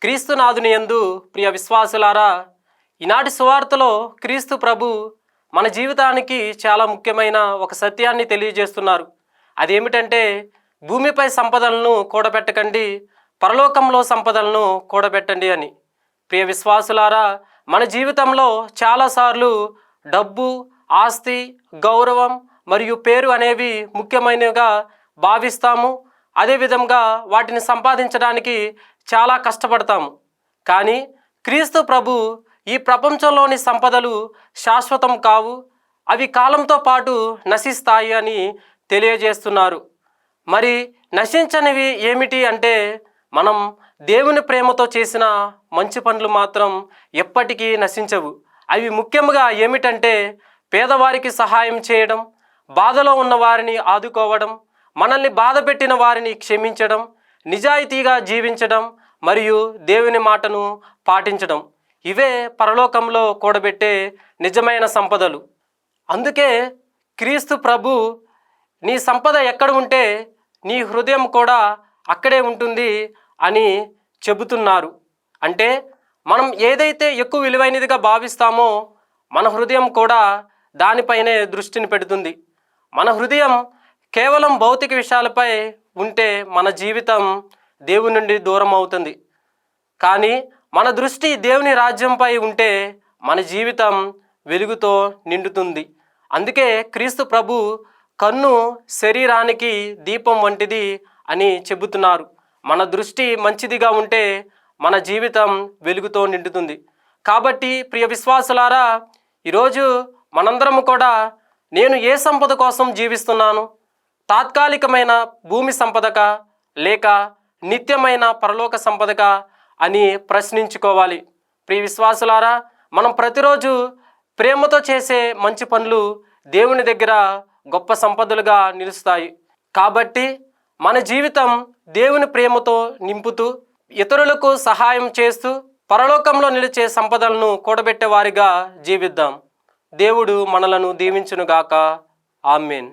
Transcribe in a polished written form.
క్రీస్తునాథుని యందు ప్రియ విశ్వాసులారా, ఈనాటి సువార్తలో క్రీస్తు ప్రభు మన జీవితానికి చాలా ముఖ్యమైన ఒక సత్యాన్ని తెలియజేస్తున్నారు. అదేమిటంటే, భూమిపై సంపదలను కూడబెట్టకండి, పరలోకంలో సంపదలను కూడబెట్టండి అని. ప్రియ విశ్వాసులారా, మన జీవితంలో చాలాసార్లు డబ్బు, ఆస్తి, గౌరవం మరియు పేరు అనేవి ముఖ్యమైనవిగా భావిస్తాము. అదేవిధంగా వాటిని సంపాదించడానికి చాలా కష్టపడతాము. కానీ క్రీస్తు ప్రభు ఈ ప్రపంచంలోని సంపదలు శాశ్వతం కావు, అవి కాలంతో పాటు నశిస్తాయి అని తెలియజేస్తున్నారు. మరి నశించనివి ఏమిటి అంటే, మనం దేవుని ప్రేమతో చేసిన మంచి పనులు మాత్రం ఎప్పటికీ నశించవు. అవి ముఖ్యంగా ఏమిటంటే, పేదవారికి సహాయం చేయడం, బాధలో ఉన్న వారిని ఆదుకోవడం, మనల్ని బాధపెట్టిన వారిని క్షమించడం, నిజాయితీగా జీవించడం మరియు దేవుని మాటను పాటించడం. ఇవే పరలోకంలో కూడబెట్టే నిజమైన సంపదలు. అందుకే క్రీస్తు ప్రభు, నీ సంపద ఎక్కడ ఉంటే నీ హృదయం కూడా అక్కడే ఉంటుంది అని చెబుతున్నారు. అంటే మనం ఏదైతే ఎక్కువ విలువైనదిగా భావిస్తామో మన హృదయం కూడా దానిపైనే దృష్టిని పెడుతుంది. మన హృదయం కేవలం భౌతిక విషయాలపై ఉంటే మన జీవితం దేవుని నుండి దూరం అవుతుంది. కానీ మన దృష్టి దేవుని రాజ్యంపై ఉంటే మన జీవితం వెలుగుతో నిండుతుంది. అందుకే క్రీస్తు ప్రభు కన్ను శరీరానికి దీపం వంటిది అని చెబుతున్నారు. మన దృష్టి మంచిదిగా ఉంటే మన జీవితం వెలుగుతో నిండుతుంది. కాబట్టి ప్రియ విశ్వాసులారా, ఈరోజు మనందరము కూడా, నేను ఏ సంపద కోసం జీవిస్తున్నాను? తాత్కాలికమైన భూమి సంపదక, లేక నిత్యమైన పరలోక సంపదక అని ప్రశ్నించుకోవాలి. ప్రియ విశ్వాసులారా, మనం ప్రతిరోజు ప్రేమతో చేసే మంచి పనులు దేవుని దగ్గర గొప్ప సంపదలుగా నిలుస్తాయి. కాబట్టి మన జీవితం దేవుని ప్రేమతో నింపుతూ, ఇతరులకు సహాయం చేస్తూ, పరలోకంలో నిలిచే సంపదలను కూడబెట్టే వారిగా జీవిద్దాం. దేవుడు మనలను దీవించునుగాక. ఆమేన్.